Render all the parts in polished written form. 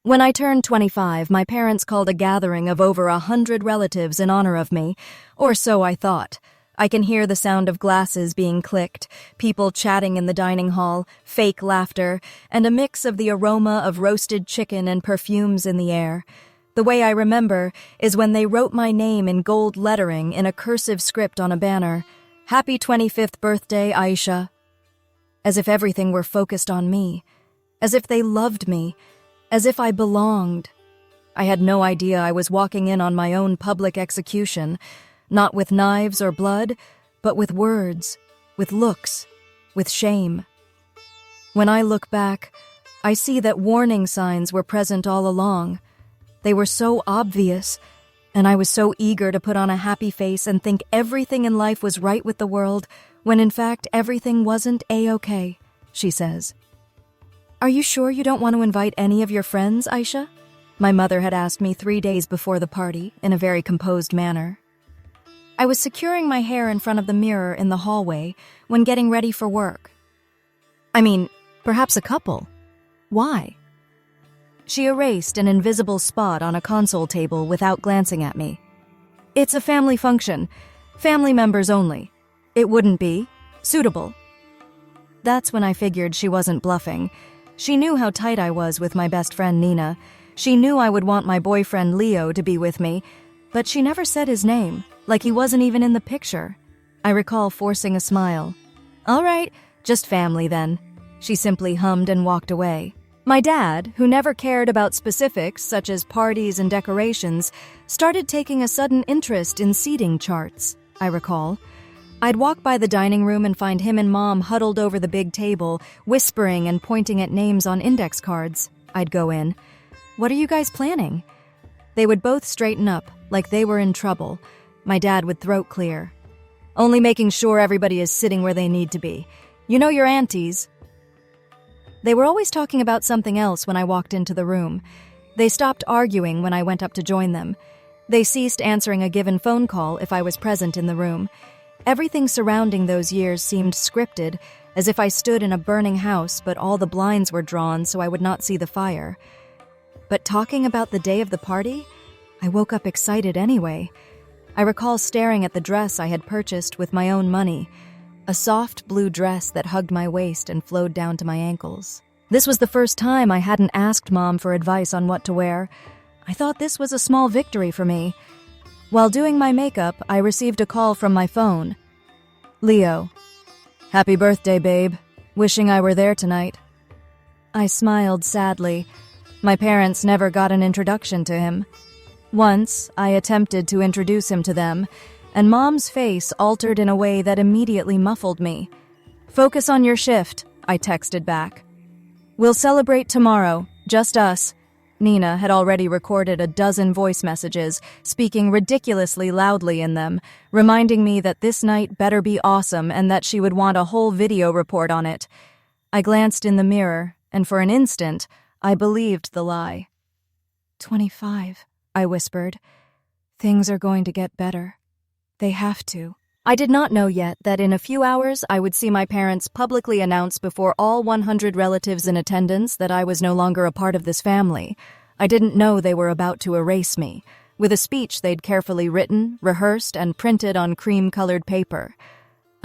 When I turned 25, my parents called a gathering of over 100 relatives in honor of me, or so I thought. I can hear the sound of glasses being clicked, people chatting in the dining hall, fake laughter, and a mix of the aroma of roasted chicken and perfumes in the air. The way I remember is when they wrote my name in gold lettering in a cursive script on a banner. "Happy 25th birthday, Aisha." As if everything were focused on me. As if they loved me. As if I belonged. I had no idea I was walking in on my own public execution, not with knives or blood, but with words, with looks, with shame. When I look back, I see that warning signs were present all along. They were so obvious, and I was so eager to put on a happy face and think everything in life was right with the world, when in fact everything wasn't A-okay, she says. "Are you sure you don't want to invite any of your friends, Aisha?" My mother had asked me 3 days before the party, in a very composed manner. I was securing my hair in front of the mirror in the hallway when getting ready for work. "I mean, perhaps a couple. Why?" She erased an invisible spot on a console table without glancing at me. "It's a family function. Family members only. It wouldn't be suitable." That's when I figured she wasn't bluffing. She knew how tight I was with my best friend Nina. She knew I would want my boyfriend Leo to be with me, but she never said his name, like he wasn't even in the picture. I recall forcing a smile. "All right, just family then." She simply hummed and walked away. My dad, who never cared about specifics such as parties and decorations, started taking a sudden interest in seating charts, I recall. I'd walk by the dining room and find him and Mom huddled over the big table, whispering and pointing at names on index cards. I'd go in. "What are you guys planning?" They would both straighten up, like they were in trouble. My dad would throat clear. "Only making sure everybody is sitting where they need to be. You know your aunties." They were always talking about something else when I walked into the room. They stopped arguing when I went up to join them. They ceased answering a given phone call if I was present in the room. Everything surrounding those years seemed scripted, as if I stood in a burning house but all the blinds were drawn so I would not see the fire. But talking about the day of the party, I woke up excited anyway. I recall staring at the dress I had purchased with my own money, a soft blue dress that hugged my waist and flowed down to my ankles. This was the first time I hadn't asked Mom for advice on what to wear. I thought this was a small victory for me. While doing my makeup, I received a call from my phone. "Leo. Happy birthday, babe. Wishing I were there tonight." I smiled sadly. My parents never got an introduction to him. Once, I attempted to introduce him to them, and Mom's face altered in a way that immediately muffled me. "Focus on your shift," I texted back. "We'll celebrate tomorrow, just us." Nina had already recorded a dozen voice messages, speaking ridiculously loudly in them, reminding me that this night better be awesome and that she would want a whole video report on it. I glanced in the mirror, and for an instant, I believed the lie. 25, I whispered. Things are going to get better. They have to. I did not know yet that in a few hours I would see my parents publicly announce before all 100 relatives in attendance that I was no longer a part of this family. I didn't know they were about to erase me, with a speech they'd carefully written, rehearsed, and printed on cream-colored paper.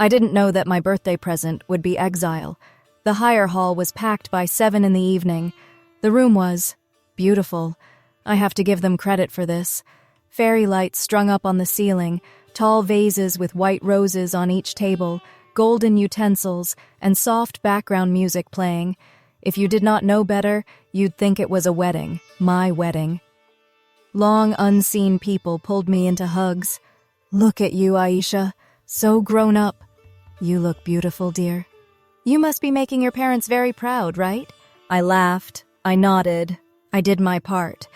I didn't know that my birthday present would be exile. The higher hall was packed by 7 in the evening. The room was beautiful. I have to give them credit for this. Fairy lights strung up on the ceiling, tall vases with white roses on each table, golden utensils, and soft background music playing. If you did not know better, you'd think it was a wedding, my wedding. Long, unseen people pulled me into hugs. "Look at you, Aisha. So grown up. You look beautiful, dear. You must be making your parents very proud, right?" I laughed. I nodded. I did my part.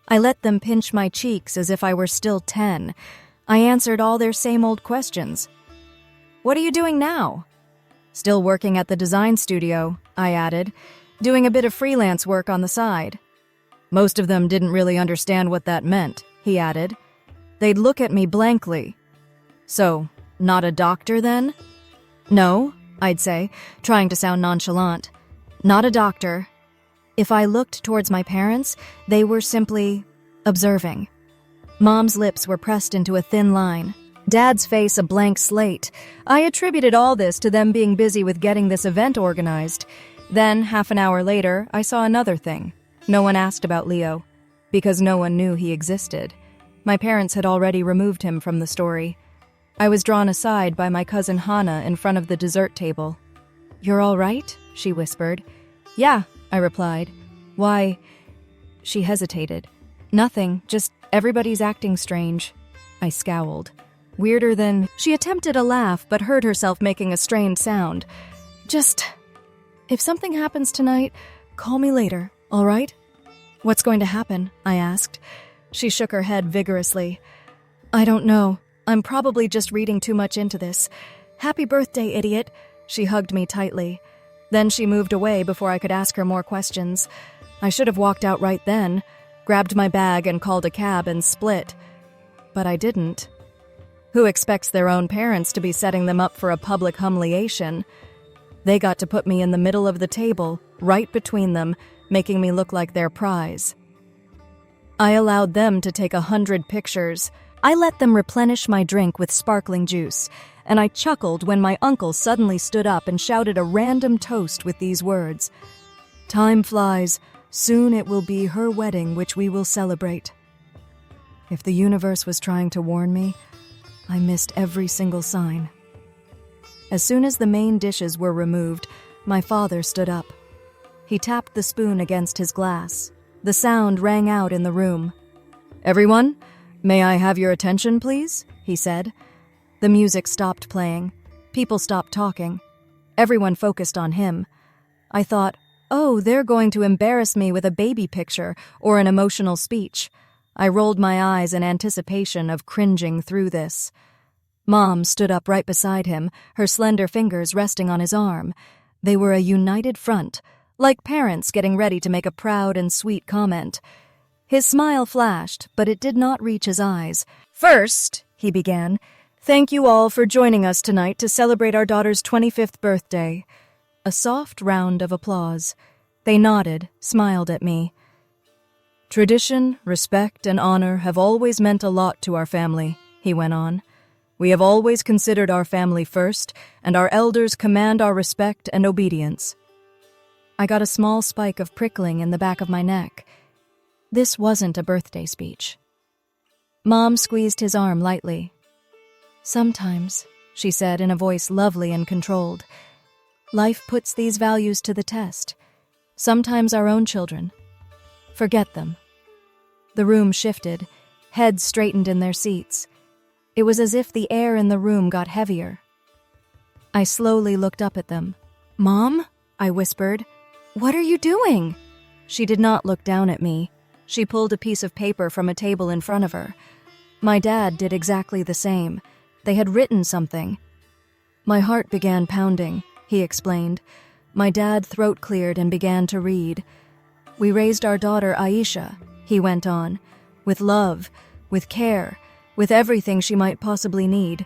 I let them pinch my cheeks as if I were still 10. I answered all their same old questions. "What are you doing now?" "Still working at the design studio," I added, "doing a bit of freelance work on the side." Most of them didn't really understand what that meant, he added. They'd look at me blankly. "So, not a doctor then?" "No," I'd say, trying to sound nonchalant. "Not a doctor." If I looked towards my parents, they were simply observing. Mom's lips were pressed into a thin line. Dad's face a blank slate. I attributed all this to them being busy with getting this event organized. Then, half an hour later, I saw another thing. No one asked about Leo, because no one knew he existed. My parents had already removed him from the story. I was drawn aside by my cousin Hannah in front of the dessert table. "You're all right?" she whispered. "Yeah," I replied. "Why?" She hesitated. "Nothing, just everybody's acting strange." I scowled. Weirder than... She attempted a laugh, but heard herself making a strained sound. "Just... if something happens tonight, call me later, all right?" "What's going to happen?" I asked. She shook her head vigorously. "I don't know. I'm probably just reading too much into this. Happy birthday, idiot." She hugged me tightly. Then she moved away before I could ask her more questions. I should have walked out right then, grabbed my bag and called a cab and split. But I didn't. Who expects their own parents to be setting them up for a public humiliation? They got to put me in the middle of the table, right between them, making me look like their prize. I allowed them to take 100 pictures. I let them replenish my drink with sparkling juice, and I chuckled when my uncle suddenly stood up and shouted a random toast with these words: "Time flies. Soon it will be her wedding which we will celebrate." If the universe was trying to warn me, I missed every single sign. As soon as the main dishes were removed, my father stood up. He tapped the spoon against his glass. The sound rang out in the room. "Everyone, may I have your attention, please?" he said. The music stopped playing. People stopped talking. Everyone focused on him. I thought, oh, they're going to embarrass me with a baby picture or an emotional speech. I rolled my eyes in anticipation of cringing through this. Mom stood up right beside him, her slender fingers resting on his arm. They were a united front, like parents getting ready to make a proud and sweet comment. His smile flashed, but it did not reach his eyes. "First," he began, "thank you all for joining us tonight to celebrate our daughter's 25th birthday." A soft round of applause. They nodded, smiled at me. "Tradition, respect, and honor have always meant a lot to our family," he went on. "We have always considered our family first, and our elders command our respect and obedience." I got a small spike of prickling in the back of my neck. This wasn't a birthday speech. Mom squeezed his arm lightly. "Sometimes," she said in a voice lovely and controlled, "life puts these values to the test. Sometimes our own children. Forget them." The room shifted, heads straightened in their seats. It was as if the air in the room got heavier. I slowly looked up at them. "Mom?" I whispered. "What are you doing?" She did not look down at me. She pulled a piece of paper from a table in front of her. My dad did exactly the same. They had written something. My heart began pounding, he explained. My dad throat cleared and began to read. "We raised our daughter Aisha," he went on, "with love, with care, with everything she might possibly need.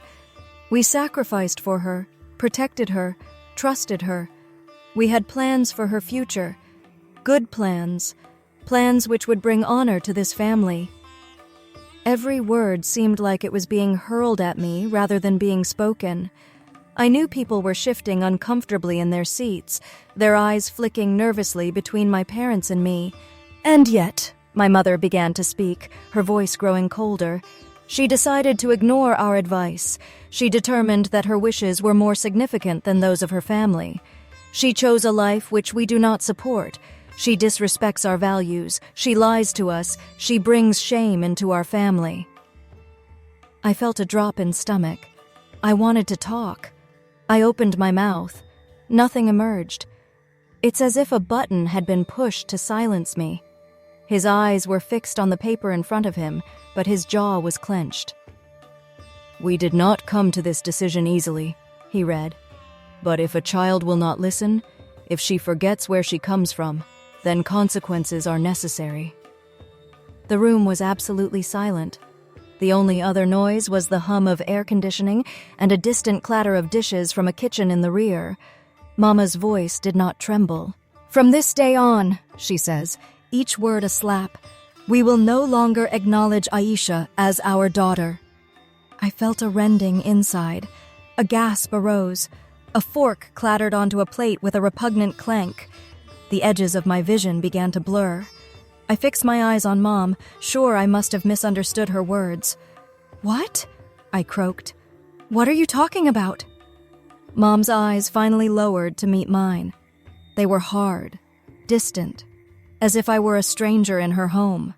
We sacrificed for her, protected her, trusted her. We had plans for her future, good plans, plans which would bring honor to this family." Every word seemed like it was being hurled at me rather than being spoken. I knew people were shifting uncomfortably in their seats, their eyes flicking nervously between my parents and me. "And yet," my mother began to speak, her voice growing colder, "she decided to ignore our advice. She determined that her wishes were more significant than those of her family. She chose a life which we do not support. She disrespects our values. She lies to us. She brings shame into our family." I felt a drop in stomach. I wanted to talk. I opened my mouth. Nothing emerged. It's as if a button had been pushed to silence me. His eyes were fixed on the paper in front of him, but his jaw was clenched. "We did not come to this decision easily," he read. "But if a child will not listen, if she forgets where she comes from, then consequences are necessary." The room was absolutely silent. The only other noise was the hum of air conditioning and a distant clatter of dishes from a kitchen in the rear. Mama's voice did not tremble, "From this day on," she says, each word a slap, "we will no longer acknowledge Aisha as our daughter." I felt a rending inside. A gasp arose. A fork clattered onto a plate with a repugnant clank. The edges of my vision began to blur. I fixed my eyes on Mom, sure I must have misunderstood her words. "What?" I croaked. "What are you talking about?" Mom's eyes finally lowered to meet mine. They were hard, distant, as if I were a stranger in her home.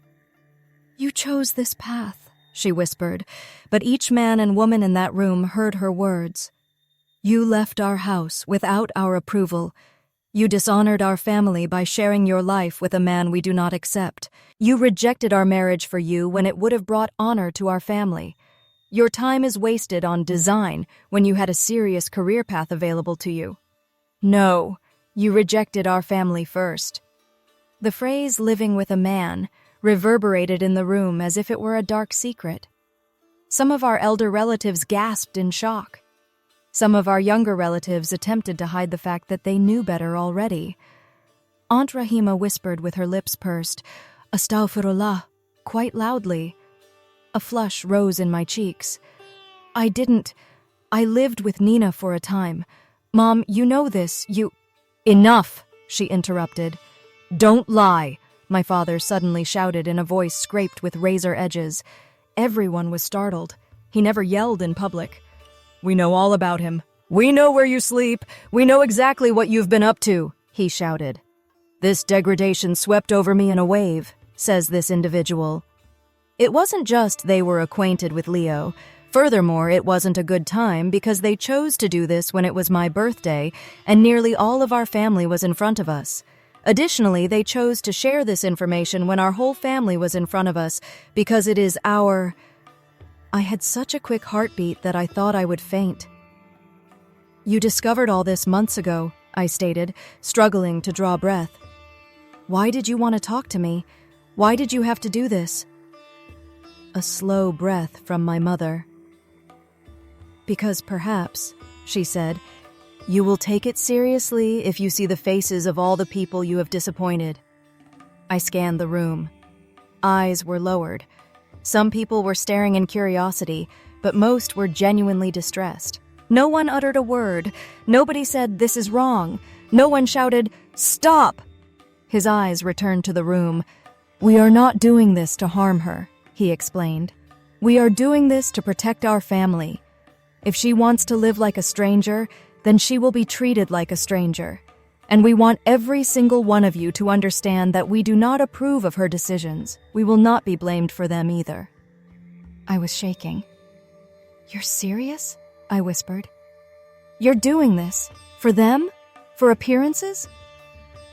"You chose this path," she whispered, but each man and woman in that room heard her words. "You left our house without our approval. You dishonored our family by sharing your life with a man we do not accept. You rejected our marriage for you when it would have brought honor to our family. Your time is wasted on design when you had a serious career path available to you. No, you rejected our family first." The phrase "living with a man" reverberated in the room as if it were a dark secret. Some of our elder relatives gasped in shock. Some of our younger relatives attempted to hide the fact that they knew better already. Aunt Rahima whispered with her lips pursed, "Astaghfirullah," quite loudly. A flush rose in my cheeks. I lived with Nina for a time. Mom, you know this, Enough, she interrupted. "Don't lie," my father suddenly shouted in a voice scraped with razor edges. Everyone was startled. He never yelled in public. "We know all about him. We know where you sleep. We know exactly what you've been up to," he shouted. "This degradation swept over me in a wave," says this individual. It wasn't just they were acquainted with Leo. Furthermore, it wasn't a good time because they chose to do this when it was my birthday and nearly all of our family was in front of us. Additionally, they chose to share this information when our whole family was in front of us because it is our... I had such a quick heartbeat that I thought I would faint. "You discovered all this months ago," I stated, struggling to draw breath. "Why did you want to talk to me? Why did you have to do this?" A slow breath from my mother. "Because perhaps," she said, "you will take it seriously if you see the faces of all the people you have disappointed." I scanned the room. Eyes were lowered. Some people were staring in curiosity, but most were genuinely distressed. No one uttered a word. Nobody said, "This is wrong." No one shouted, "Stop!" His eyes returned to the room. "We are not doing this to harm her," he explained. "We are doing this to protect our family. If she wants to live like a stranger, then she will be treated like a stranger. And we want every single one of you to understand that we do not approve of her decisions. We will not be blamed for them either." I was shaking. "You're serious?" I whispered. "You're doing this? For them? For appearances?"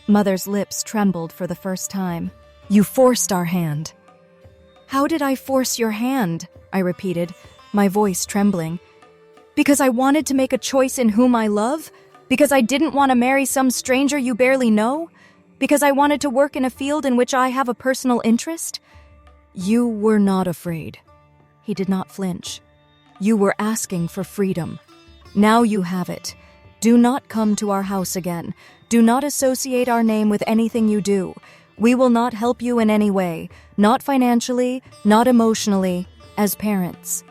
Mother's lips trembled for the first time. "You forced our hand." "How did I force your hand?" I repeated, my voice trembling. "Because I wanted to make a choice in whom I love? Because I didn't want to marry some stranger you barely know? Because I wanted to work in a field in which I have a personal interest?" "You were not afraid." He did not flinch. "You were asking for freedom. Now you have it. Do not come to our house again. Do not associate our name with anything you do. We will not help you in any way, not financially, not emotionally, as parents."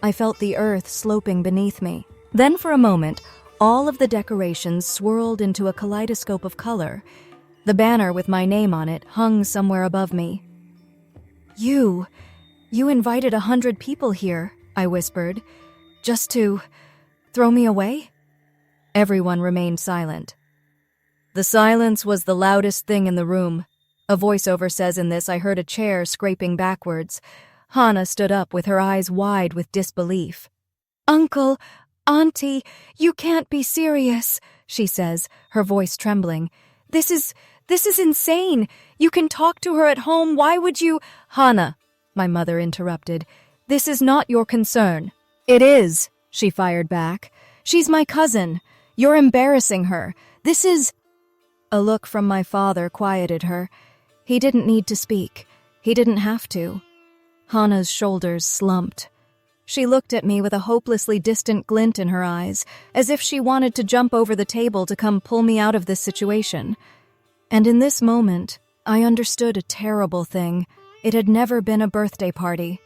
I felt the earth sloping beneath me. Then for a moment, all of the decorations swirled into a kaleidoscope of color. The banner with my name on it hung somewhere above me. You invited 100 people here," I whispered, "just to throw me away?" Everyone remained silent. The silence was the loudest thing in the room. A voiceover says in this I heard a chair scraping backwards. Hannah stood up with her eyes wide with disbelief. "Uncle, Auntie, you can't be serious," she says, her voice trembling. This is insane. You can talk to her at home. Why would you—" "Hannah," my mother interrupted, "this is not your concern." "It is," she fired back. "She's my cousin. You're embarrassing her. This is—" A look from my father quieted her. He didn't need to speak. He didn't have to. Hannah's shoulders slumped. She looked at me with a hopelessly distant glint in her eyes, as if she wanted to jump over the table to come pull me out of this situation. And in this moment, I understood a terrible thing. It had never been a birthday party.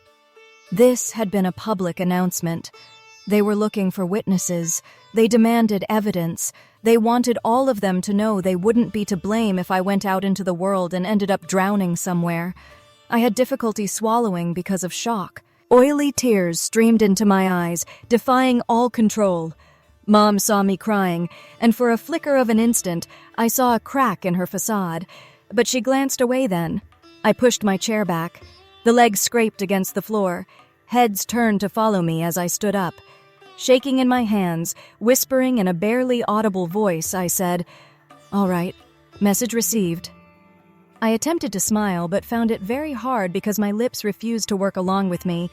This had been a public announcement. They were looking for witnesses. They demanded evidence. They wanted all of them to know they wouldn't be to blame if I went out into the world and ended up drowning somewhere. I had difficulty swallowing because of shock. Oily tears streamed into my eyes, defying all control. Mom saw me crying, and for a flicker of an instant, I saw a crack in her facade. But she glanced away then. I pushed my chair back. The legs scraped against the floor. Heads turned to follow me as I stood up. Shaking in my hands, whispering in a barely audible voice, I said, "All right, message received." I attempted to smile, but found it very hard because my lips refused to work along with me.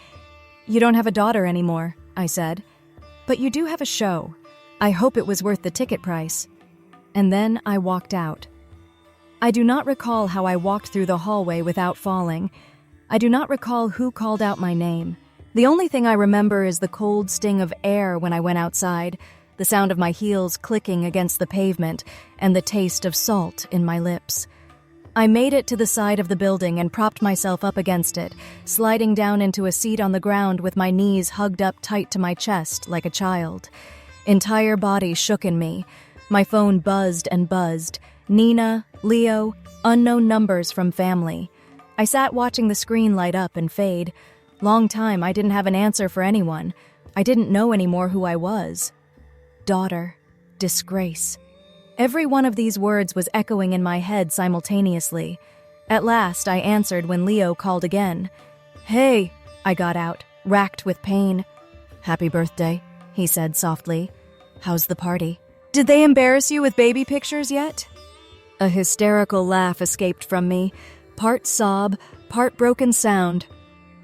"You don't have a daughter anymore," I said. "But you do have a show. I hope it was worth the ticket price." And then I walked out. I do not recall how I walked through the hallway without falling. I do not recall who called out my name. The only thing I remember is the cold sting of air when I went outside, the sound of my heels clicking against the pavement, and the taste of salt in my lips. I made it to the side of the building and propped myself up against it, sliding down into a seat on the ground with my knees hugged up tight to my chest like a child. Entire body shook in me. My phone buzzed and buzzed. Nina, Leo, unknown numbers from family. I sat watching the screen light up and fade. Long time I didn't have an answer for anyone. I didn't know anymore who I was. Daughter. Disgrace. Every one of these words was echoing in my head simultaneously. At last I answered when Leo called again. "Hey," I got out, racked with pain. "Happy birthday," he said softly. "How's the party? Did they embarrass you with baby pictures yet?" A hysterical laugh escaped from me, part sob, part broken sound.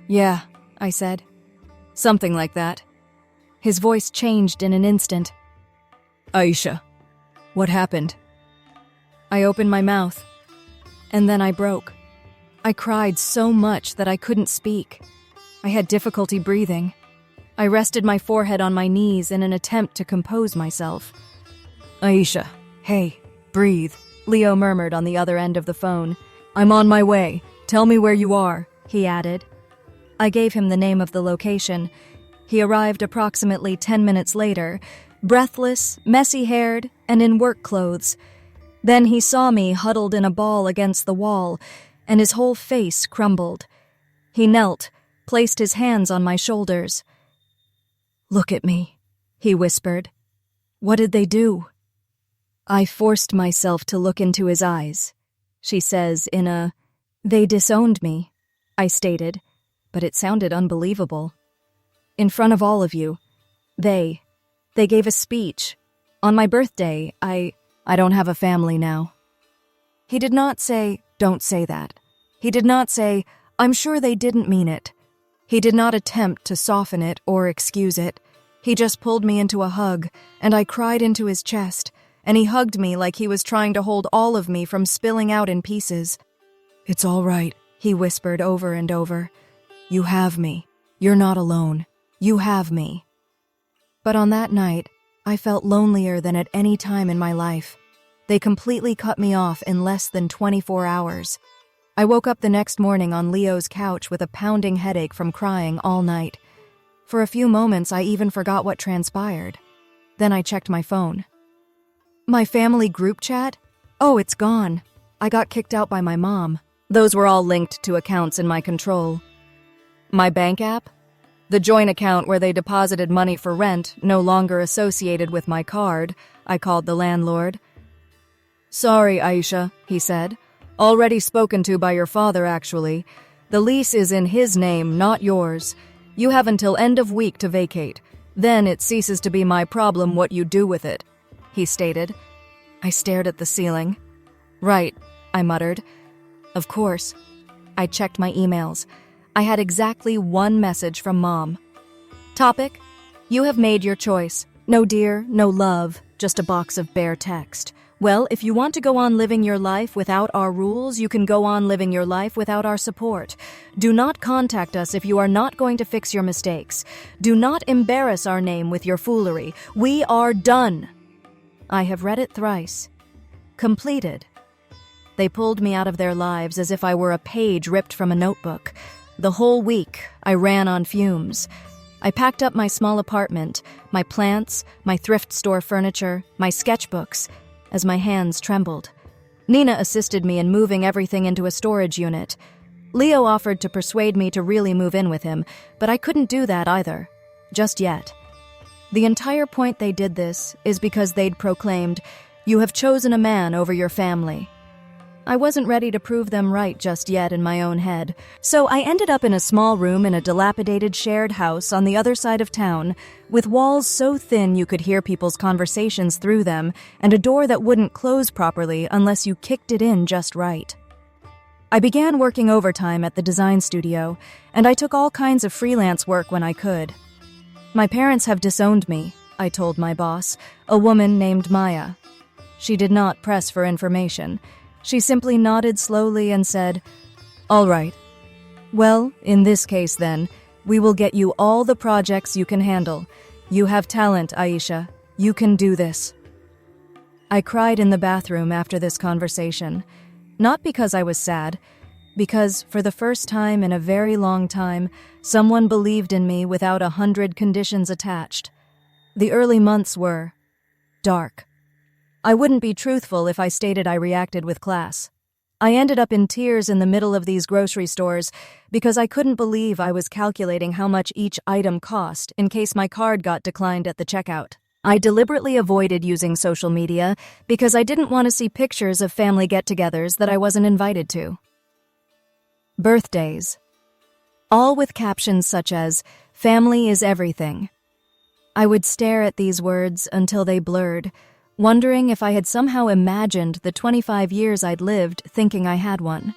"Yeah," I said. "Something like that." His voice changed in an instant. "Aisha, what happened?" I opened my mouth, and then I broke. I cried so much that I couldn't speak. I had difficulty breathing. I rested my forehead on my knees in an attempt to compose myself. "Aisha, hey, breathe," Leo murmured on the other end of the phone. "I'm on my way. Tell me where you are," he added. I gave him the name of the location. He arrived approximately 10 minutes later, breathless, messy-haired, and in work clothes. Then he saw me huddled in a ball against the wall, and his whole face crumbled. He knelt, placed his hands on my shoulders. "Look at me," he whispered. "What did they do?" I forced myself to look into his eyes. She says "They disowned me," I stated, but it sounded unbelievable. "In front of all of you. They gave a speech. On my birthday, I don't have a family now." He did not say, "Don't say that." He did not say, "I'm sure they didn't mean it." He did not attempt to soften it or excuse it. He just pulled me into a hug, and I cried into his chest, and he hugged me like he was trying to hold all of me from spilling out in pieces. "It's all right," he whispered over and over. "You have me. You're not alone. You have me." But on that night, I felt lonelier than at any time in my life. They completely cut me off in less than 24 hours. I woke up the next morning on Leo's couch with a pounding headache from crying all night. For a few moments, I even forgot what transpired. Then I checked my phone. My family group chat? Oh, it's gone. I got kicked out by my mom. Those were all linked to accounts in my control. My bank app? The joint account where they deposited money for rent, no longer associated with my card. I called the landlord. "Sorry, Aisha," he said. "Already spoken to by your father, actually. The lease is in his name, not yours. You have until end of week to vacate. Then it ceases to be my problem what you do with it," he stated. I stared at the ceiling. "Right," I muttered. "Of course." I checked my emails. I had exactly one message from Mom. Topic: You have made your choice. No dear, no love, just a box of bare text. Well, if you want to go on living your life without our rules, you can go on living your life without our support. Do not contact us if you are not going to fix your mistakes. Do not embarrass our name with your foolery. We are done. I have read it thrice. Completed. They pulled me out of their lives as if I were a page ripped from a notebook. The whole week, I ran on fumes. I packed up my small apartment, my plants, my thrift store furniture, my sketchbooks, as my hands trembled. Nina assisted me in moving everything into a storage unit. Leo offered to persuade me to really move in with him, but I couldn't do that either. Just yet. The entire point they did this is because they'd proclaimed, "You have chosen a man over your family." I wasn't ready to prove them right just yet in my own head, so I ended up in a small room in a dilapidated shared house on the other side of town, with walls so thin you could hear people's conversations through them, and a door that wouldn't close properly unless you kicked it in just right. I began working overtime at the design studio, and I took all kinds of freelance work when I could. "My parents have disowned me," I told my boss, a woman named Maya. She did not press for information. She simply nodded slowly and said, "All right. Well, in this case then, we will get you all the projects you can handle. You have talent, Aisha. You can do this." I cried in the bathroom after this conversation, not because I was sad, because for the first time in a very long time, someone believed in me without 100 conditions attached. The early months were dark. I wouldn't be truthful if I stated I reacted with class. I ended up in tears in the middle of these grocery stores because I couldn't believe I was calculating how much each item cost in case my card got declined at the checkout. I deliberately avoided using social media because I didn't want to see pictures of family get-togethers that I wasn't invited to. Birthdays. All with captions such as, "Family is everything." I would stare at these words until they blurred, wondering if I had somehow imagined the 25 years I'd lived thinking I had one.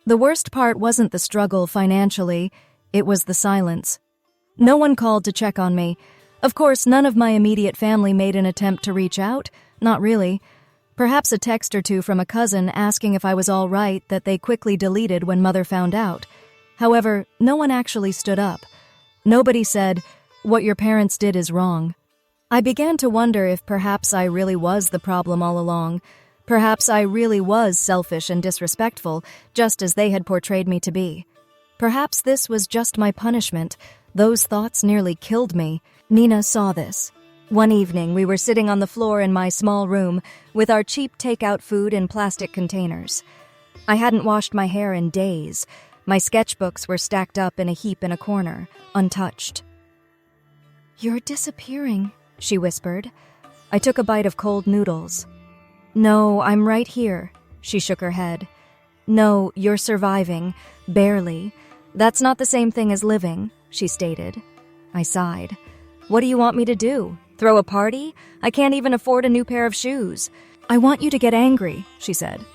The worst part wasn't the struggle financially, it was the silence. No one called to check on me. Of course, none of my immediate family made an attempt to reach out, not really. Perhaps a text or two from a cousin asking if I was all right that they quickly deleted when Mother found out. However, no one actually stood up. Nobody said, "What your parents did is wrong." I began to wonder if perhaps I really was the problem all along. Perhaps I really was selfish and disrespectful, just as they had portrayed me to be. Perhaps this was just my punishment. Those thoughts nearly killed me. Nina saw this. One evening, we were sitting on the floor in my small room with our cheap takeout food in plastic containers. I hadn't washed my hair in days. My sketchbooks were stacked up in a heap in a corner, untouched. "You're disappearing," she whispered. I took a bite of cold noodles. "No, I'm right here," she shook her head. "No, you're surviving. Barely. That's not the same thing as living," she stated. I sighed. "What do you want me to do? Throw a party? I can't even afford a new pair of shoes." "I want you to get angry," she said.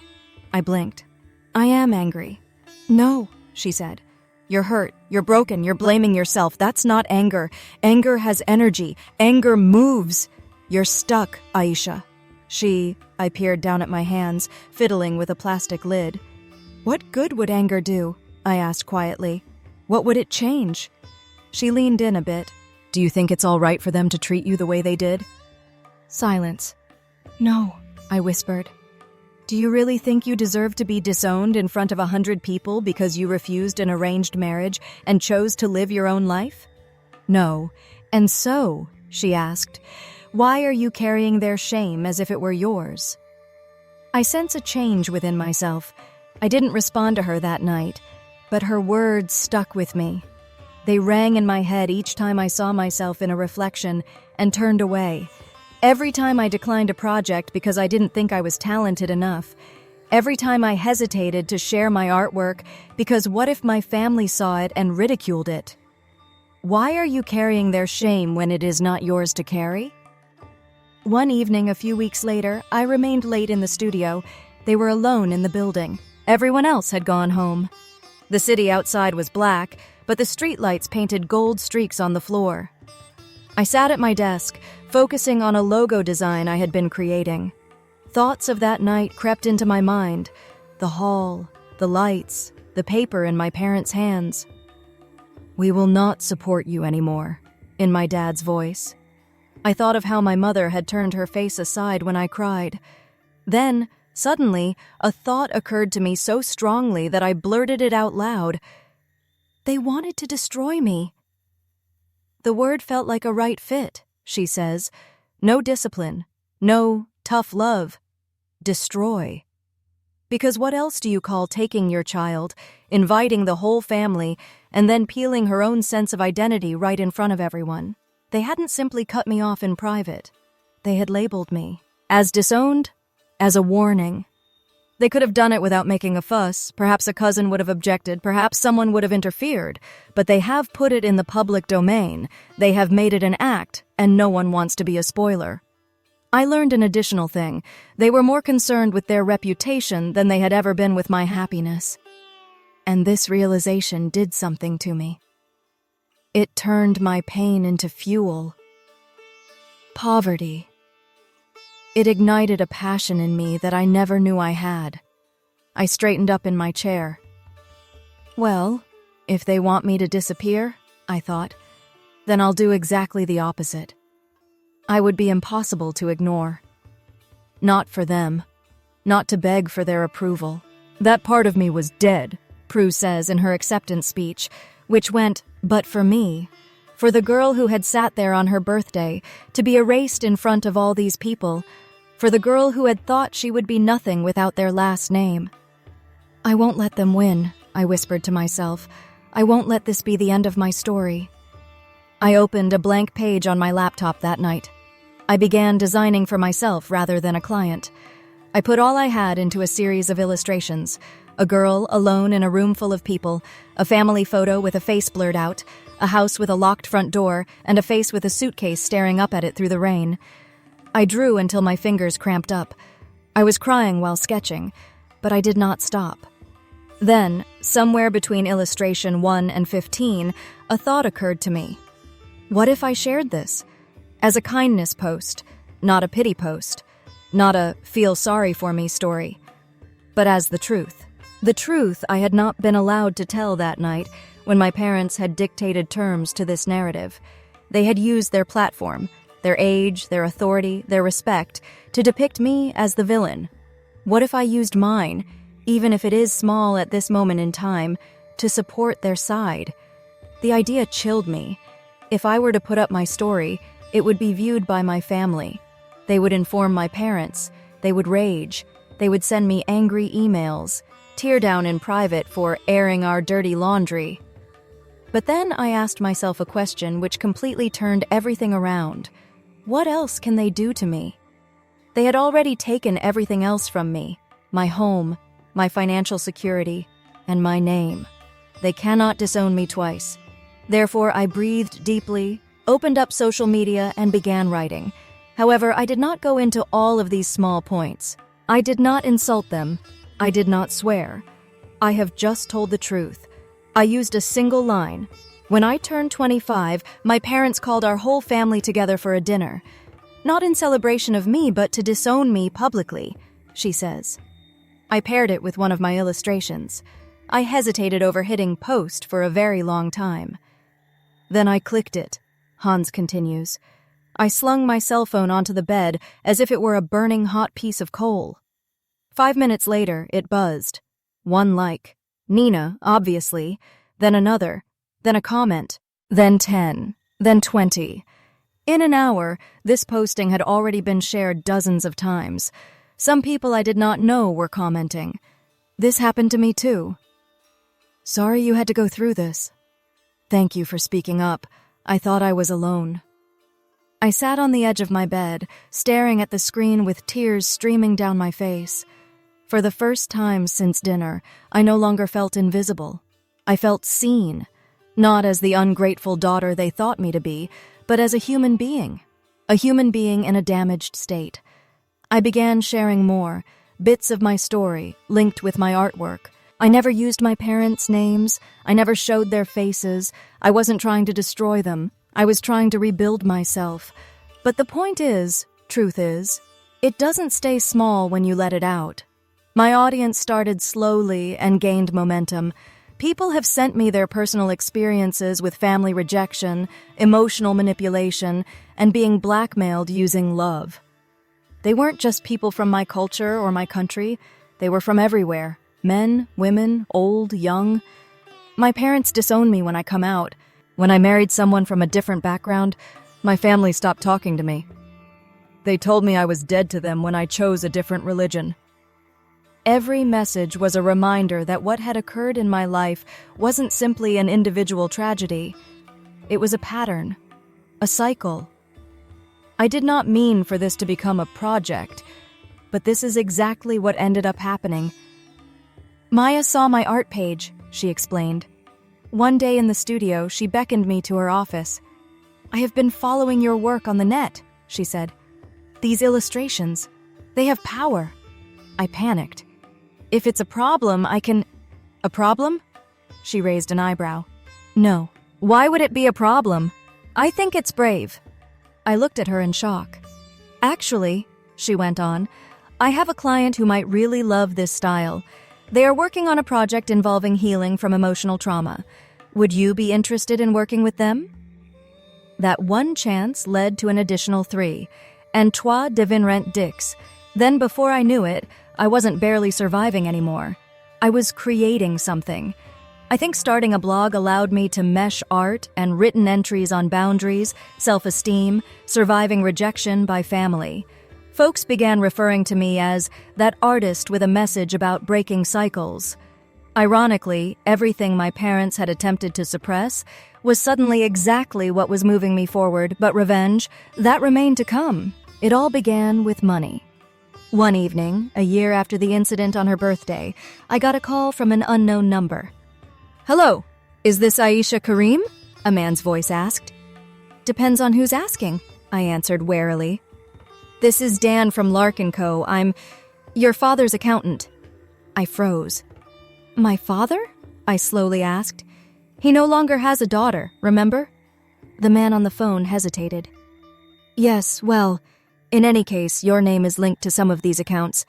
I blinked. "I am angry." "No," she said. "You're hurt, you're broken, you're blaming yourself. That's not anger. Anger has energy. Anger moves. You're stuck, Aisha." I peered down at my hands, fiddling with a plastic lid. "What good would anger do?" I asked quietly. "What would it change?" She leaned in a bit. "Do you think it's all right for them to treat you the way they did?" Silence. "No," I whispered. "Do you really think you deserve to be disowned in front of 100 people because you refused an arranged marriage and chose to live your own life?" "No. And so," she asked, "why are you carrying their shame as if it were yours?" I sense a change within myself. I didn't respond to her that night, but her words stuck with me. They rang in my head each time I saw myself in a reflection and turned away. Every time I declined a project because I didn't think I was talented enough. Every time I hesitated to share my artwork because what if my family saw it and ridiculed it? Why are you carrying their shame when it is not yours to carry? One evening a few weeks later, I remained late in the studio. They were alone in the building. Everyone else had gone home. The city outside was black, but the streetlights painted gold streaks on the floor. I sat at my desk, focusing on a logo design I had been creating. Thoughts of that night crept into my mind. The hall, the lights, the paper in my parents' hands. "We will not support you anymore," in my dad's voice. I thought of how my mother had turned her face aside when I cried. Then, Suddenly, a thought occurred to me so strongly that I blurted it out loud. They wanted to destroy me. The word felt like a right fit, she says. No discipline, no tough love. Destroy. Because what else do you call taking your child, inviting the whole family, and then peeling her own sense of identity right in front of everyone? They hadn't simply cut me off in private. They had labeled me as disowned, as a warning. They could have done it without making a fuss. Perhaps a cousin would have objected, perhaps someone would have interfered, but they have put it in the public domain. They have made it an act, and no one wants to be a spoiler. I learned an additional thing. They were more concerned with their reputation than they had ever been with my happiness. And this realization did something to me. It turned my pain into fuel. Poverty. It ignited a passion in me that I never knew I had. I straightened up in my chair. Well, if they want me to disappear, I thought, then I'll do exactly the opposite. I would be impossible to ignore. Not for them. Not to beg for their approval. That part of me was dead, Prue says in her acceptance speech, which went, but for me, for the girl who had sat there on her birthday, to be erased in front of all these people, for the girl who had thought she would be nothing without their last name. I won't let them win, I whispered to myself. I won't let this be the end of my story. I opened a blank page on my laptop that night. I began designing for myself rather than a client. I put all I had into a series of illustrations. A girl alone in a room full of people, a family photo with a face blurred out, a house with a locked front door, and a face with a suitcase staring up at it through the rain. I drew until my fingers cramped up. I was crying while sketching, but I did not stop. Then, somewhere between illustration 1 and 15, a thought occurred to me. What if I shared this? As a kindness post, not a pity post, not a feel sorry for me story, but as the truth. The truth I had not been allowed to tell that night when my parents had dictated terms to this narrative. They had used their platform, their age, their authority, their respect, to depict me as the villain. What if I used mine, even if it is small at this moment in time, to support their side? The idea chilled me. If I were to put up my story, it would be viewed by my family. They would inform my parents. They would rage. They would send me angry emails, tear down in private for airing our dirty laundry. But then I asked myself a question which completely turned everything around. What else can they do to me? They had already taken everything else from me, my home, my financial security, and my name. They cannot disown me twice. Therefore, I breathed deeply, opened up social media, and began writing. However, I did not go into all of these small points. I did not insult them. I did not swear. I have just told the truth. I used a single line. When I turned 25, my parents called our whole family together for a dinner. Not in celebration of me, but to disown me publicly, she says. I paired it with one of my illustrations. I hesitated over hitting post for a very long time. Then I clicked it, Hans continues. I slung my cell phone onto the bed as if it were a burning hot piece of coal. 5 minutes later, it buzzed. One like. Nina, obviously. Then another. Then a comment. Then 10. Then 20. In an hour, this posting had already been shared dozens of times. Some people I did not know were commenting. This happened to me too. Sorry you had to go through this. Thank you for speaking up. I thought I was alone. I sat on the edge of my bed, staring at the screen with tears streaming down my face. For the first time since dinner, I no longer felt invisible. I felt seen, not as the ungrateful daughter they thought me to be, but as a human being in a damaged state. I began sharing more, bits of my story, linked with my artwork. I never used my parents' names. I never showed their faces. I wasn't trying to destroy them. I was trying to rebuild myself. But the point is, truth is, it doesn't stay small when you let it out. My audience started slowly and gained momentum. People have sent me their personal experiences with family rejection, emotional manipulation, and being blackmailed using love. They weren't just people from my culture or my country. They were from everywhere. Men, women, old, young. My parents disown me when I come out. When I married someone from a different background, my family stopped talking to me. They told me I was dead to them when I chose a different religion. Every message was a reminder that what had occurred in my life wasn't simply an individual tragedy. It was a pattern, a cycle. I did not mean for this to become a project, but this is exactly what ended up happening. Maya saw my art page, she explained. One day in the studio, she beckoned me to her office. "I have been following your work on the net," she said. "These illustrations, they have power." I panicked. "If it's a problem, I can—" "A problem?" She raised an eyebrow. "No. Why would it be a problem? I think it's brave." I looked at her in shock. "Actually," she went on, "I have a client who might really love this style. They are working on a project involving healing from emotional trauma. Would you be interested in working with them?" That one chance led to an additional 3, and trois devinrent dix. Then before I knew it, I wasn't barely surviving anymore. I was creating something. I think starting a blog allowed me to mesh art and written entries on boundaries, self-esteem, surviving rejection by family. Folks began referring to me as that artist with a message about breaking cycles. Ironically, everything my parents had attempted to suppress was suddenly exactly what was moving me forward, but revenge, that remained to come. It all began with money. One evening, a year after the incident on her birthday, I got a call from an unknown number. "Hello, is this Aisha Karim?" a man's voice asked. "Depends on who's asking," I answered warily. "This is Dan from Lark & Co. I'm your father's accountant." I froze. "My father?" I slowly asked. "He no longer has a daughter, remember?" The man on the phone hesitated. "Yes, well, in any case, your name is linked to some of these accounts.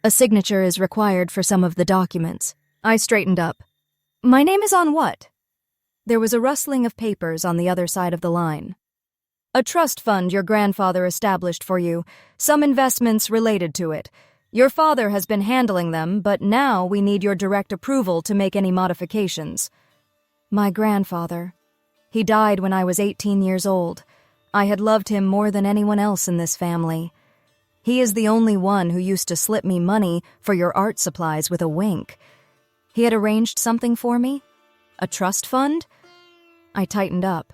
A signature is required for some of the documents." I straightened up. "My name is on what?" There was a rustling of papers on the other side of the line. "A trust fund your grandfather established for you, some investments related to it. Your father has been handling them, but now we need your direct approval to make any modifications." My grandfather. He died when I was 18 years old. I had loved him more than anyone else in this family. He is the only one who used to slip me money for your art supplies with a wink. He had arranged something for me? A trust fund? I tightened up.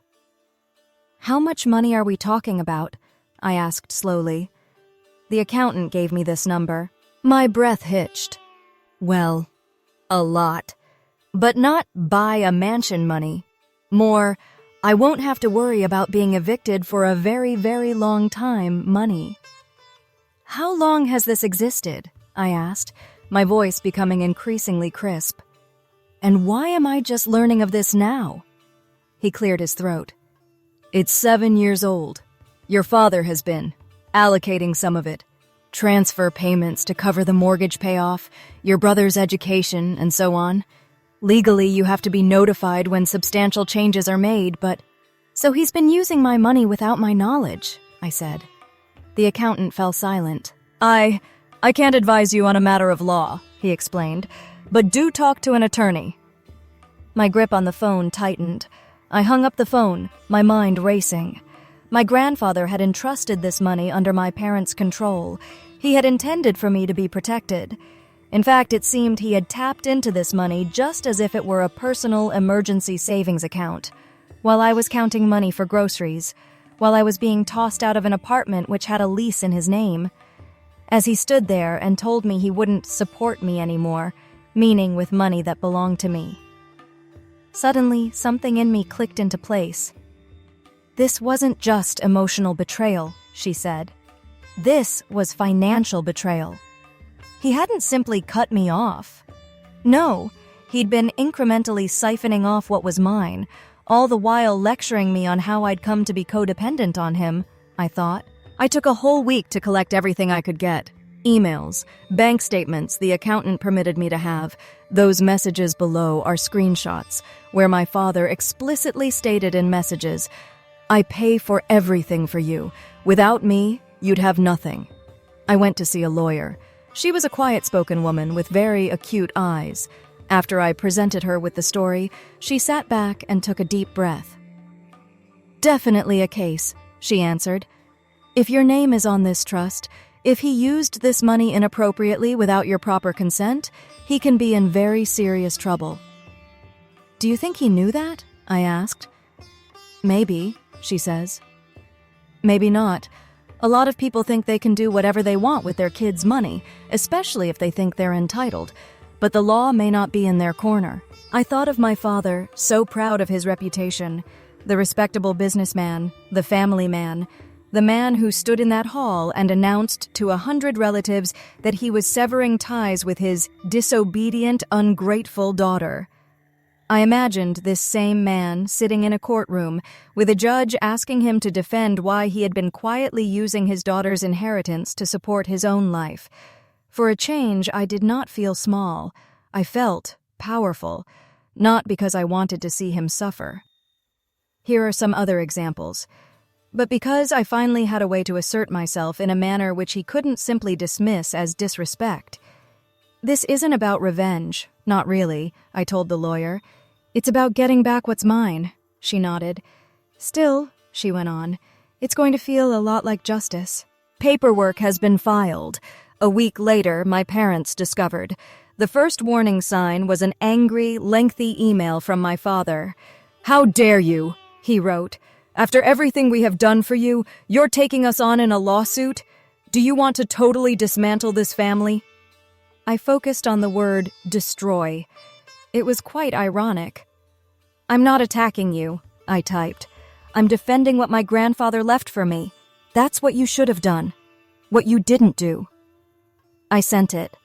"How much money are we talking about?" I asked slowly. The accountant gave me this number. My breath hitched. Well, a lot. But not buy a mansion money. More, I won't have to worry about being evicted for a very, very long time money. "How long has this existed?" I asked, my voice becoming increasingly crisp. "And why am I just learning of this now?" He cleared his throat. "It's 7 years old. Your father has been allocating some of it. Transfer payments to cover the mortgage payoff, your brother's education, and so on. Legally, you have to be notified when substantial changes are made, but—" "So he's been using my money without my knowledge," I said. The accountant fell silent. I can't advise you on a matter of law," he explained, "but do talk to an attorney." My grip on the phone tightened. I hung up the phone, my mind racing. My grandfather had entrusted this money under my parents' control. He had intended for me to be protected. In fact, it seemed he had tapped into this money just as if it were a personal emergency savings account. While I was counting money for groceries, while I was being tossed out of an apartment which had a lease in his name. As he stood there and told me he wouldn't support me anymore, meaning with money that belonged to me. Suddenly, something in me clicked into place. "This wasn't just emotional betrayal," she said. "This was financial betrayal." He hadn't simply cut me off. No, he'd been incrementally siphoning off what was mine, all the while lecturing me on how I'd come to be codependent on him, I thought. I took a whole week to collect everything I could get. Emails, bank statements the accountant permitted me to have. Those messages below are screenshots, where my father explicitly stated in messages, "I pay for everything for you. Without me, you'd have nothing." I went to see a lawyer. She was a quiet-spoken woman with very acute eyes. After I presented her with the story, she sat back and took a deep breath. "Definitely a case," she answered. "If your name is on this trust, if he used this money inappropriately without your proper consent, he can be in very serious trouble." "Do you think he knew that?" I asked. "Maybe," she says. "Maybe not. A lot of people think they can do whatever they want with their kids' money, especially if they think they're entitled. But the law may not be in their corner." I thought of my father, so proud of his reputation, the respectable businessman, the family man, the man who stood in that hall and announced to 100 relatives that he was severing ties with his disobedient, ungrateful daughter. I imagined this same man sitting in a courtroom with a judge asking him to defend why he had been quietly using his daughter's inheritance to support his own life. For a change, I did not feel small. I felt powerful, not because I wanted to see him suffer. Here are some other examples. But because I finally had a way to assert myself in a manner which he couldn't simply dismiss as disrespect. "This isn't about revenge, not really," I told the lawyer. "It's about getting back what's mine." She nodded. "Still," she went on, "it's going to feel a lot like justice." Paperwork has been filed. A week later, my parents discovered. The first warning sign was an angry, lengthy email from my father. "How dare you?" he wrote. "After everything we have done for you, you're taking us on in a lawsuit? Do you want to totally dismantle this family?" I focused on the word destroy. It was quite ironic. "I'm not attacking you," I typed. "I'm defending what my grandfather left for me. That's what you should have done. What you didn't do." I sent it.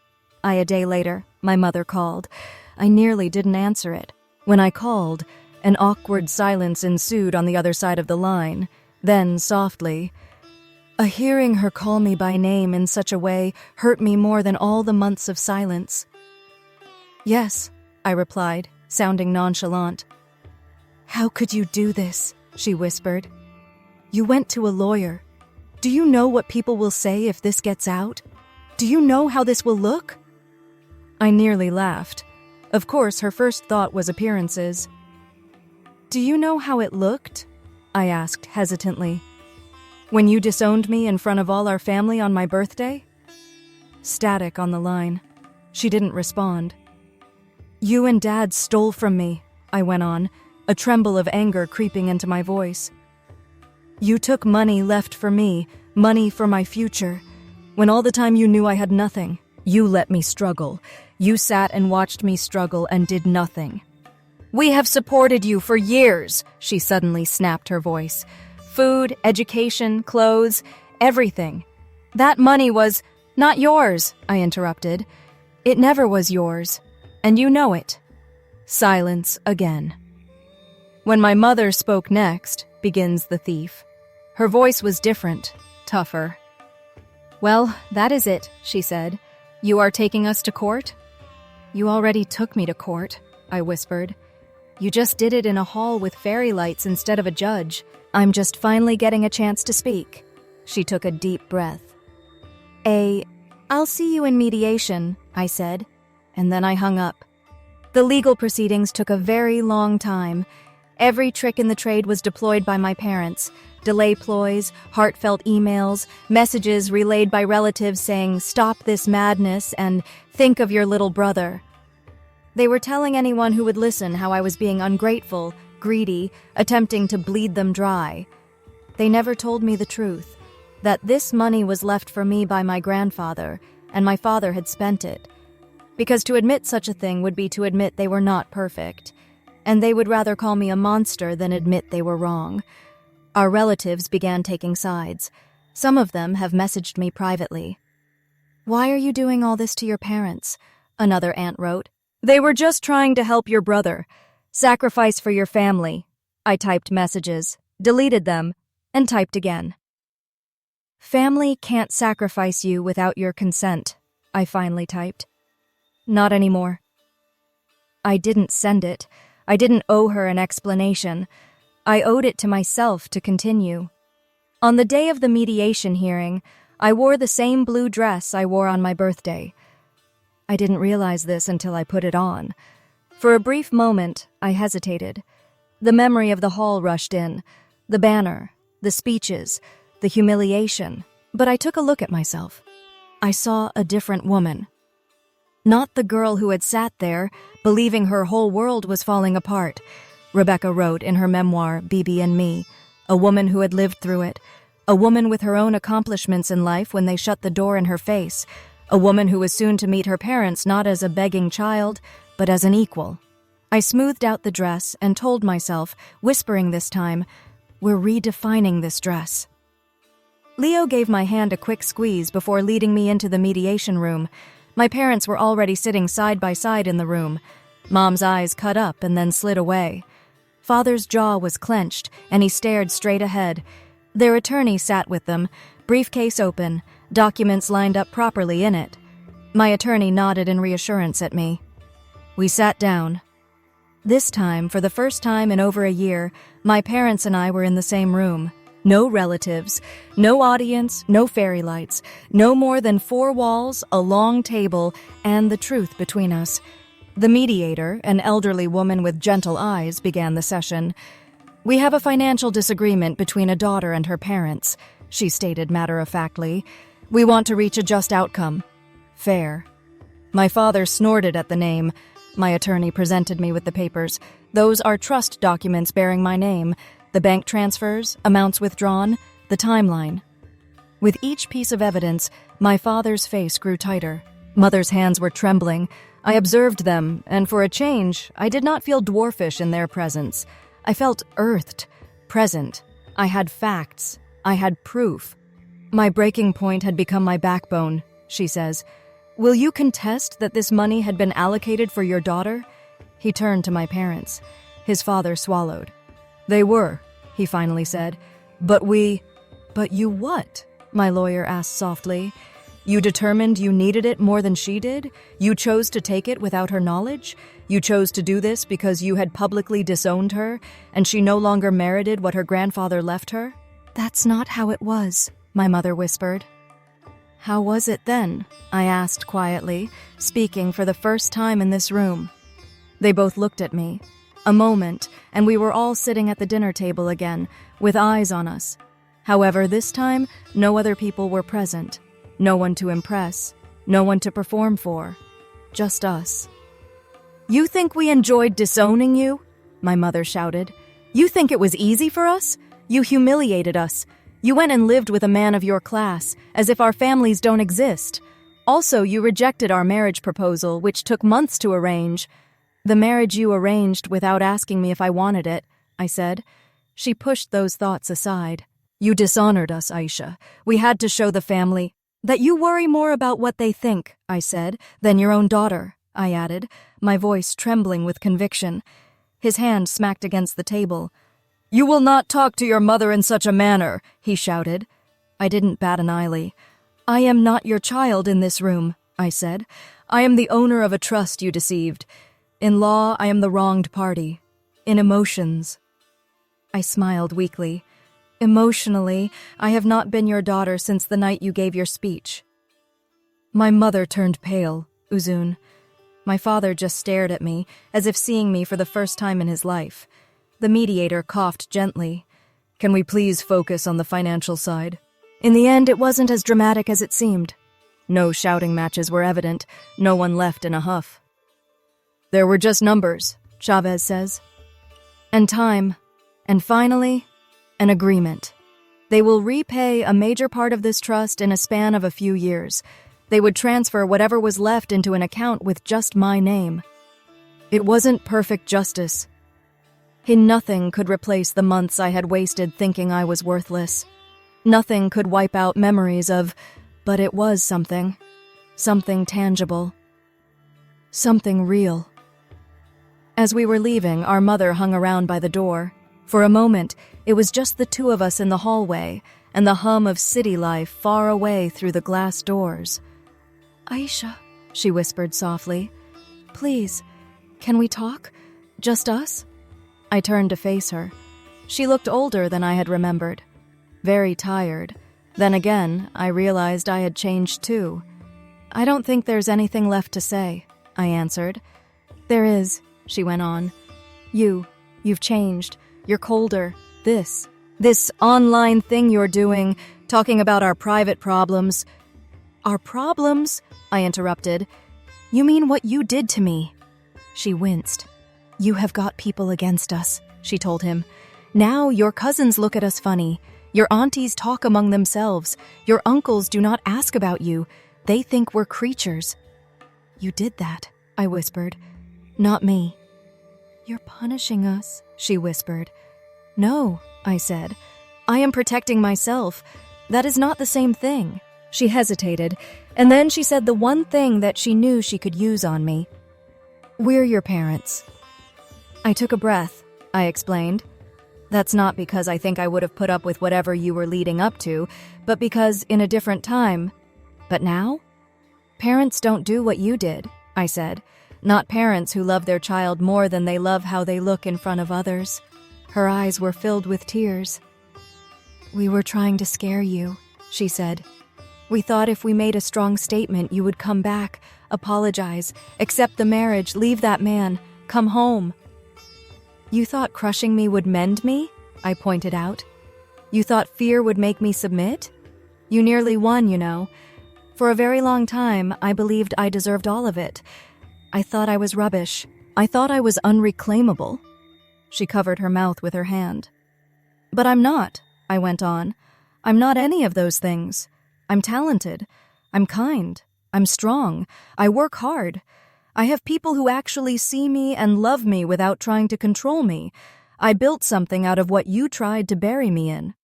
A day later, my mother called. I nearly didn't answer it. When I called, an awkward silence ensued on the other side of the line. Then, softly, hearing her call me by name in such a way hurt me more than all the months of silence. "Yes," I replied, sounding nonchalant. "How could you do this?" she whispered. "You went to a lawyer. Do you know what people will say if this gets out? Do you know how this will look?" I nearly laughed. Of course, her first thought was appearances. "Do you know how it looked?" I asked hesitantly. "When you disowned me in front of all our family on my birthday?" Static on the line. She didn't respond. "You and Dad stole from me," I went on, a tremble of anger creeping into my voice. "You took money left for me, money for my future. When all the time you knew I had nothing, you let me struggle. You sat and watched me struggle and did nothing." "We have supported you for years," she suddenly snapped her voice. "Food, education, clothes, everything. That money was not yours," I interrupted. "It never was yours, and you know it." Silence again. "When my mother spoke next," begins the thief. Her voice was different, tougher. "Well, that is it," she said. "You are taking us to court?" "You already took me to court," I whispered. "You just did it in a hall with fairy lights instead of a judge. I'm just finally getting a chance to speak." She took a deep breath. "I'll see you in mediation," I said, and then I hung up. The legal proceedings took a very long time. Every trick in the trade was deployed by my parents. Delay ploys, heartfelt emails, messages relayed by relatives saying, "Stop this madness," and "Think of your little brother." They were telling anyone who would listen how I was being ungrateful, greedy, attempting to bleed them dry. They never told me the truth, that this money was left for me by my grandfather, and my father had spent it. Because to admit such a thing would be to admit they were not perfect, and they would rather call me a monster than admit they were wrong. Our relatives began taking sides. Some of them have messaged me privately. "Why are you doing all this to your parents?" Another aunt wrote. "They were just trying to help your brother. Sacrifice for your family." I typed messages, deleted them, and typed again. "Family can't sacrifice you without your consent," I finally typed. "Not anymore." I didn't send it. I didn't owe her an explanation. I owed it to myself to continue. On the day of the mediation hearing, I wore the same blue dress I wore on my birthday. I didn't realize this until I put it on. For a brief moment, I hesitated. The memory of the hall rushed in, the banner, the speeches, the humiliation. But I took a look at myself. I saw a different woman. Not the girl who had sat there, believing her whole world was falling apart. Rebecca wrote in her memoir, Bibi and Me, a woman who had lived through it, a woman with her own accomplishments in life when they shut the door in her face, a woman who was soon to meet her parents not as a begging child, but as an equal. I smoothed out the dress and told myself, whispering this time, "We're redefining this dress." Leo gave my hand a quick squeeze before leading me into the mediation room. My parents were already sitting side by side in the room. Mom's eyes cut up and then slid away. Father's jaw was clenched, and he stared straight ahead. Their attorney sat with them, briefcase open, documents lined up properly in it. My attorney nodded in reassurance at me. We sat down. This time, for the first time in over a year, my parents and I were in the same room. No relatives, no audience, no fairy lights, no more than 4 walls, a long table, and the truth between us. The mediator, an elderly woman with gentle eyes, began the session. "We have a financial disagreement between a daughter and her parents," she stated matter-of-factly. "We want to reach a just outcome. Fair." My father snorted at the name. My attorney presented me with the papers. "Those are trust documents bearing my name. The bank transfers, amounts withdrawn, the timeline." With each piece of evidence, my father's face grew tighter. Mother's hands were trembling. I observed them, and for a change, I did not feel dwarfish in their presence. I felt earthed, present. I had facts. I had proof. "My breaking point had become my backbone," she says. "Will you contest that this money had been allocated for your daughter?" He turned to my parents. His father swallowed. "They were," he finally said. "But you what?" my lawyer asked softly. "You determined you needed it more than she did? You chose to take it without her knowledge? You chose to do this because you had publicly disowned her, and she no longer merited what her grandfather left her?" "That's not how it was," my mother whispered. "How was it then?" I asked quietly, speaking for the first time in this room. They both looked at me. A moment, and we were all sitting at the dinner table again, with eyes on us. However, this time, no other people were present. No one to impress, no one to perform for. Just us. "You think we enjoyed disowning you?" my mother shouted. "You think it was easy for us? You humiliated us. You went and lived with a man of your class, as if our families don't exist. Also, you rejected our marriage proposal, which took months to arrange." "The marriage you arranged without asking me if I wanted it," I said. She pushed those thoughts aside. "You dishonored us, Aisha. We had to show the family that you worry more about what they think," I said, "than your own daughter," I added, my voice trembling with conviction. His hand smacked against the table. "You will not talk to your mother in such a manner," he shouted. I didn't bat an eyelid. "I am not your child in this room," I said. "I am the owner of a trust you deceived. In law, I am the wronged party. In emotions." I smiled weakly. "Emotionally, I have not been your daughter since the night you gave your speech." My mother turned pale, Uzun. My father just stared at me, as if seeing me for the first time in his life. The mediator coughed gently. "Can we please focus on the financial side?" In the end, it wasn't as dramatic as it seemed. No shouting matches were evident. No one left in a huff. "There were just numbers," Chavez says. "And time. And finally, an agreement. They will repay a major part of this trust in a span of a few years. They would transfer whatever was left into an account with just my name. It wasn't perfect justice. Nothing could replace the months I had wasted thinking I was worthless. Nothing could wipe out memories of, but it was something. Something tangible. Something real." As we were leaving, our mother hung around by the door. For a moment, it was just the two of us in the hallway, and the hum of city life far away through the glass doors. "Aisha," she whispered softly, "please, can we talk? Just us?" I turned to face her. She looked older than I had remembered. Very tired. Then again, I realized I had changed too. I don't think there's anything left to say, I answered. There is, she went on. You've changed. You're colder. This online thing you're doing, talking about our private problems. Our problems? I interrupted. You mean what you did to me? She winced. You have got people against us, she told him. Now your cousins look at us funny. Your aunties talk among themselves. Your uncles do not ask about you. They think we're creatures. You did that, I whispered. Not me. You're punishing us, she whispered. No, I said. I am protecting myself. That is not the same thing. She hesitated, and then she said the one thing that she knew she could use on me. We're your parents. I took a breath, I explained. That's not because I think I would have put up with whatever you were leading up to, but because in a different time. But now? Parents don't do what you did, I said. Not parents who love their child more than they love how they look in front of others. Her eyes were filled with tears. We were trying to scare you, she said. We thought if we made a strong statement, you would come back, apologize, accept the marriage, leave that man, come home. You thought crushing me would mend me? I pointed out. You thought fear would make me submit? You nearly won, you know. For a very long time, I believed I deserved all of it. I thought I was rubbish. I thought I was unreclaimable. She covered her mouth with her hand. But I'm not, I went on. I'm not any of those things. I'm talented. I'm kind. I'm strong. I work hard. I have people who actually see me and love me without trying to control me. I built something out of what you tried to bury me in.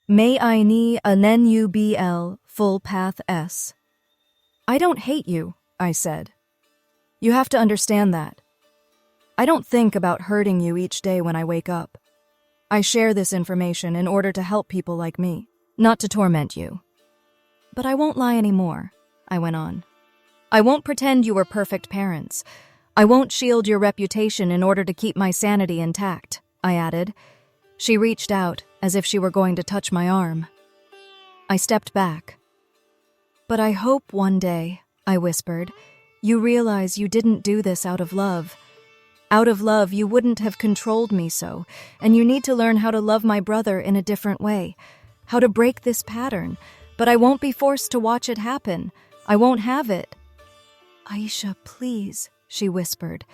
May I ni anenubl full path s. I don't hate you, I said. You have to understand that. I don't think about hurting you each day when I wake up. I share this information in order to help people like me, not to torment you. But I won't lie anymore, I went on. I won't pretend you were perfect parents. I won't shield your reputation in order to keep my sanity intact, I added. She reached out, as if she were going to touch my arm. I stepped back. But I hope one day, I whispered, you realize you didn't do this out of love. Out of love, you wouldn't have controlled me so, and you need to learn how to love my brother in a different way, how to break this pattern, but I won't be forced to watch it happen. I won't have it. Aisha, please, she whispered.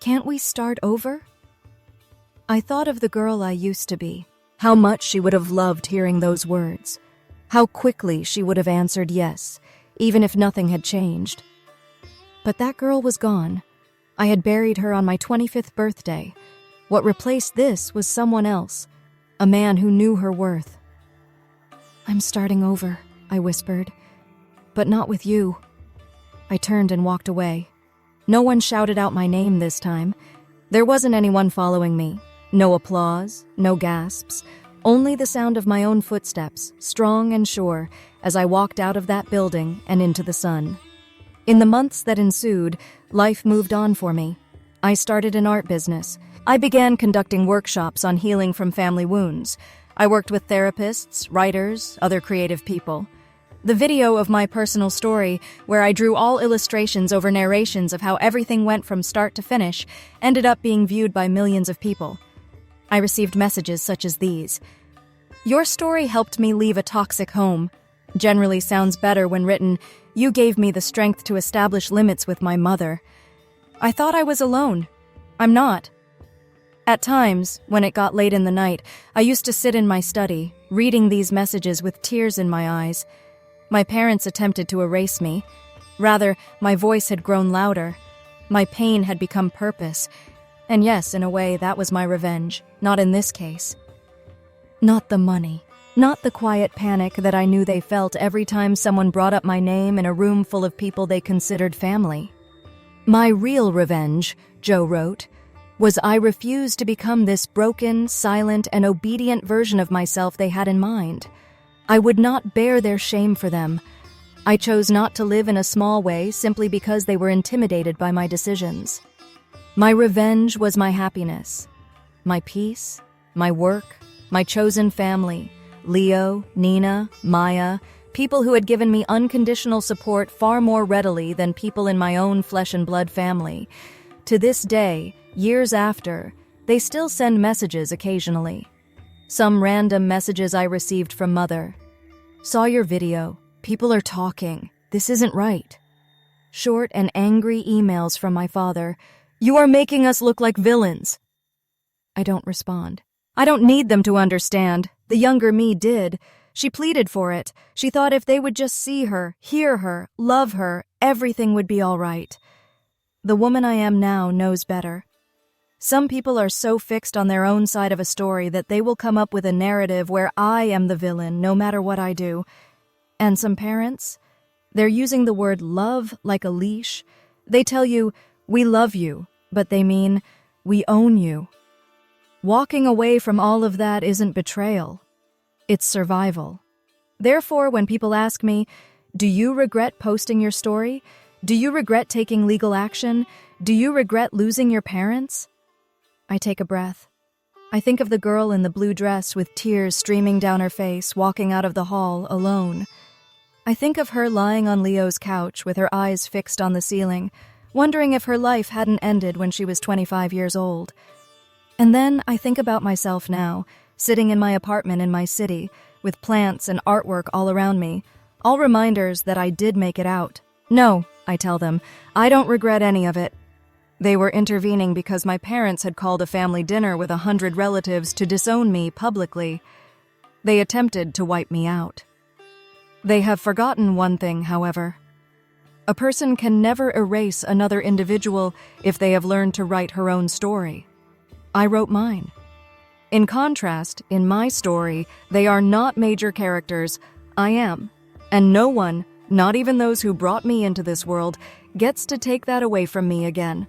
Can't we start over? I thought of the girl I used to be, how much she would have loved hearing those words, how quickly she would have answered yes, even if nothing had changed. But that girl was gone. I had buried her on my 25th birthday. What replaced this was someone else, a man who knew her worth. I'm starting over, I whispered, but not with you. I turned and walked away. No one shouted out my name this time. There wasn't anyone following me. No applause, no gasps, only the sound of my own footsteps, strong and sure, as I walked out of that building and into the sun. In the months that ensued, life moved on for me. I started an art business. I began conducting workshops on healing from family wounds. I worked with therapists, writers, other creative people. The video of my personal story, where I drew all illustrations over narrations of how everything went from start to finish, ended up being viewed by millions of people. I received messages such as these. Your story helped me leave a toxic home. Generally sounds better when written, you gave me the strength to establish limits with my mother. I thought I was alone. I'm not. At times, when it got late in the night, I used to sit in my study, reading these messages with tears in my eyes. My parents attempted to erase me. Rather, my voice had grown louder. My pain had become purpose. And yes, in a way, that was my revenge. Not in this case. Not the money. Not the quiet panic that I knew they felt every time someone brought up my name in a room full of people they considered family. My real revenge, Joe wrote, was I refused to become this broken, silent, and obedient version of myself they had in mind. I would not bear their shame for them. I chose not to live in a small way simply because they were intimidated by my decisions. My revenge was my happiness, my peace, my work, my chosen family, Leo, Nina, Maya, people who had given me unconditional support far more readily than people in my own flesh and blood family. To this day, years after, they still send messages occasionally. Some random messages I received from Mother. Saw your video. People are talking. This isn't right. Short and angry emails from my father. You are making us look like villains. I don't respond. I don't need them to understand. The younger me did. She pleaded for it. She thought if they would just see her, hear her, love her, everything would be all right. The woman I am now knows better. Some people are so fixed on their own side of a story that they will come up with a narrative where I am the villain no matter what I do. And some parents, they're using the word love like a leash. They tell you, we love you, but they mean, we own you. Walking away from all of that isn't betrayal. It's survival. Therefore, when people ask me, do you regret posting your story? Do you regret taking legal action? Do you regret losing your parents? I take a breath. I think of the girl in the blue dress with tears streaming down her face, walking out of the hall alone. I think of her lying on Leo's couch with her eyes fixed on the ceiling, wondering if her life hadn't ended when she was 25 years old. And then I think about myself now, sitting in my apartment in my city, with plants and artwork all around me, all reminders that I did make it out. No, I tell them, I don't regret any of it. They were intervening because my parents had called a family dinner with 100 relatives to disown me publicly. They attempted to wipe me out. They have forgotten one thing, however. A person can never erase another individual if they have learned to write her own story. I wrote mine. In contrast, in my story, they are not major characters. I am. And no one, not even those who brought me into this world, gets to take that away from me again.